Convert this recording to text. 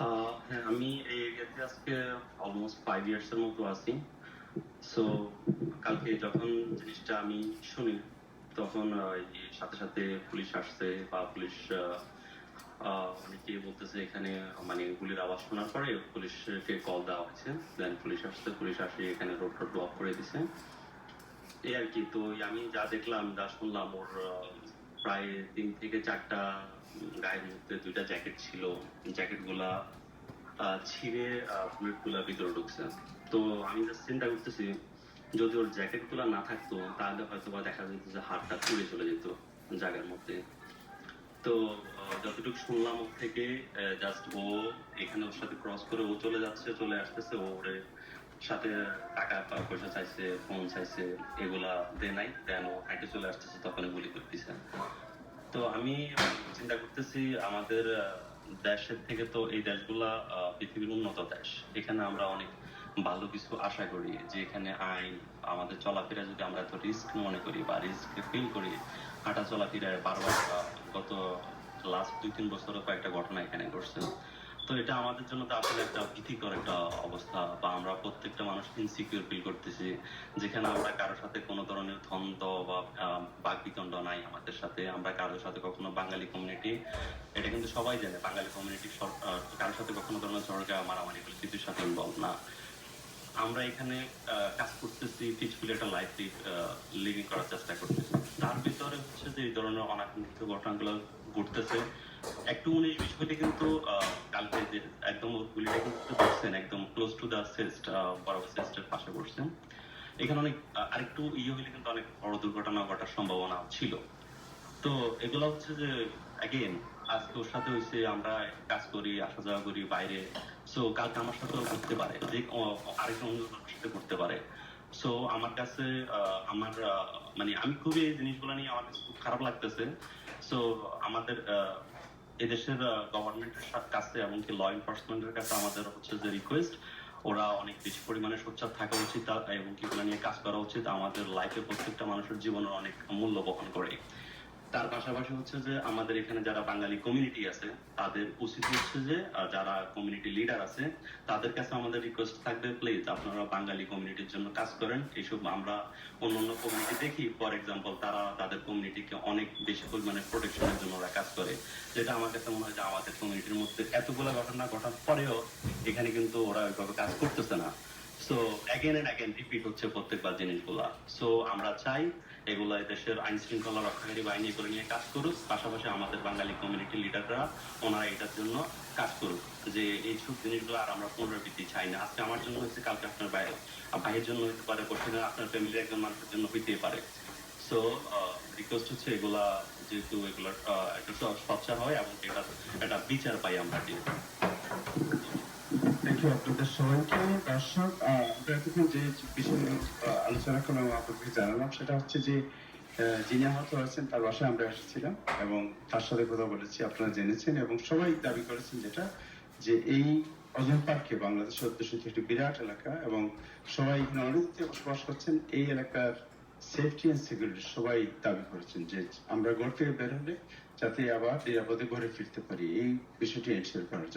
হ্যাঁ, আমি এই এরিয়াতে আজকে অলমোস্ট 5 ইয়ার্স এর মতো আছি। সো কালকে যখন জিনিসটা আমি শুনি, তখন এই সাথে সাথে পুলিশ আসছে বা পুলিশ অনেকে বলতেছে এখানে, মানে গুলির আওয়াজ শোনার পরে পুলিশকে কল দেওয়া হয়েছে। দেন পুলিশ আসছে, পুলিশ আসে এখানে রোড টোড ব্লক করে দিছে। এই আর কি। তো আমি যা দেখলাম, যা শুনলাম, ওর প্রায় 3 থেকে 4টা গায়ের মধ্যে 2টা জ্যাকেট ছিল। জ্যাকেট গুলা ছিঁড়ে বুলেট গুলা ভিতরে ঢুকছে। তো আমি জাস্ট চিন্তা করতেছি, যদি ওর জ্যাকেট গুলা না থাকতো তাহলে হয়তো বা দেখা যেত যে হাতটা পুড়ে চলে যেত জায়গার মধ্যে। তো যতটুকু শুনলাম ওর থেকে, জাস্ট ও এখানে ওর সাথে ক্রস করে ও চলে যাচ্ছে, চলে আসতেছে, ওরে সাথে টাকা পয়সা চাইছে, ফোন চাইছে, এগুলা দে নাই। দেন ও হাইটে চলে আসতেছে, তখন গুলি করতেছে। তো আমি চিন্তা করতেছি, আমাদের দেশের থেকে তো এই দেশগুলা পৃথিবীর উন্নত দেশ। এখানে আমরা অনেক ভালো কিছু আশা করি, যে এখানে আইন, আমাদের চলাফেরা যদি আমরা এত রিস্ক মনে করি বা রিস্ক ফিল করি, হাঁটা চলাফেরায় বারবার গত লাস্ট 2-3 বছরে কয়েকটা ঘটনা এখানে ঘটছে। তো এটা আমাদের জন্য তো আসলে একটা ভীতিকর একটা অবস্থা, বা আমরা প্রত্যেকটা মানুষ ইনসিকিউর ফিল করতেছি, যেখানে আমরা কারোর সাথে কোনো ধরনের দ্বন্দ্ব বা বাকবিতণ্ড নাই আমাদের সাথে। আমরা কারোর সাথে কখনো, বাঙালি কমিউনিটি, এটা কিন্তু সবাই জানে, বাঙালি কমিউনিটি কারোর সাথে কখনো ধরনের ঝড়গা মারামারি করে কিছুর সাথে ইনভলভ না। আমরা এখানে কাজ করতেছি, পিসফুল একটা লাইফ লিভিং করার চেষ্টা করতেছি। তার ভিতরে হচ্ছে যে এই ধরনের অনাকাঙ্ক্ষিত ঘটনাগুলো ঘটতেছে। একটু 19-20 হইলে কিন্তু কালকে যে একদম গুলিটা কিন্তু ধরছেন একদম ক্লোজ টু দা চেস্ট, বরাবর চেস্টের পাশে বসছেন। এখানে অনেক আরেকটু হইলে কিন্তু অনেক বড় দুর্ঘটনা ঘটার সম্ভাবনা ছিল। তো এগুলো হচ্ছে যে অ্যাগেন, আজকে ওর সাথে হয়েছে, আমরা কাজ করি, আসা যাওয়া করি বাইরে। সো কালকে আমার সাথেও করতে পারে, যে আরেকজন অন্য কারোর সাথে করতে পারে। সো আমার কাছে আমার মানে আমি খুবই এই জিনিসগুলো নিয়ে আমার কাছে খুব খারাপ লাগতেছে। সো আমাদের এদেশের গভর্নমেন্টের কাছে, এমনকি ল এনফোর্সমেন্টের কাছে আমাদের হচ্ছে যে রিকোয়েস্ট, ওরা অনেক বেশি পরিমাণে সোচ্চার থাকা উচিত, এবং কি ওগুলো নিয়ে কাজ করা উচিত। আমাদের লাইফে প্রত্যেকটা মানুষের জীবনের অনেক মূল্য বহন করে। তার পাশাপাশি হচ্ছে যে আমাদের এখানে যারা বাঙালি কমিউনিটি আছে, তাদের উচিত হচ্ছে যে যারা কমিউনিটি লিডার আছে, তাদের কাছে আমাদের রিকোয়েস্ট থাকবে, প্লিজ আপনারা বাঙালি কমিউনিটির জন্য কাজ করেন। এইসব আমরা অন্যান্য কমিউনিটি দেখি, ফর এক্সাম্পল, তারা তাদের কমিউনিটিকে অনেক বেশি পরিমাণে প্রোটেকশনের জন্য ওরা কাজ করে, যেটা আমার কাছে মনে হয় যে আমাদের কমিউনিটির মধ্যে এতগুলো ঘটনা ঘটার পরেও এখানে কিন্তু ওরা ওইভাবে কাজ করতেছে না। So again and again repeat হচ্ছে প্রত্যেকবার জিনিসগুলা। সো আমরা চাই এগুলা দেশের আইন শৃঙ্খলা রক্ষাকারী বাহিনী এগুলো নিয়ে কাজ করুক, পাশাপাশি আমাদের বাঙালি কমিউনিটি লিডাররা ওনারা এটার জন্য কাজ করুক, যে এইসব জিনিসগুলো আর আমরা পুনরাবৃত্তি চাই না। আজকে আমার জন্য হচ্ছে, কালকে আপনার ভাইয়ের জন্য হতে পারে, পরশুদিন আপনার ফ্যামিলির একজন মানুষের জন্য হইতে পারে। সো রিকোয়েস্ট হচ্ছে এগুলা, যেহেতু এগুলা একটা সোচ্চার হয় এবং এটা একটা বিচার পাই আমরা। থ্যাংক ইউ আপনাদের সবাইকে। দর্শক, আমরা এতক্ষণ যে বিষয় নিয়ে আলোচনা করলাম, আপনাদেরকে জানালাম, সেটা হচ্ছে যে যিনি আহত হয়েছেন তার বাসায় আমরা এসেছিলাম এবং তার সাথে কথা বলেছি, আপনারা জেনেছেন। এবং সবাই দাবি করেছেন যেটা, যে এই অজন পার্কে বাংলাদেশের অধ্যুষিত একটি বিরাট এলাকা, এবং সবাই এখানে অনেকদিন বসবাস করছেন। এই এলাকার সেফটি এন্ড সিকিউরিটি সবাই দাবি করেছেন যে আমরা ঘর থেকে বের হলে যাতে আবার নিরাপদে ঘরে ফিরতে পারি, এই বিষয়টি এনশিওর করার জন্য।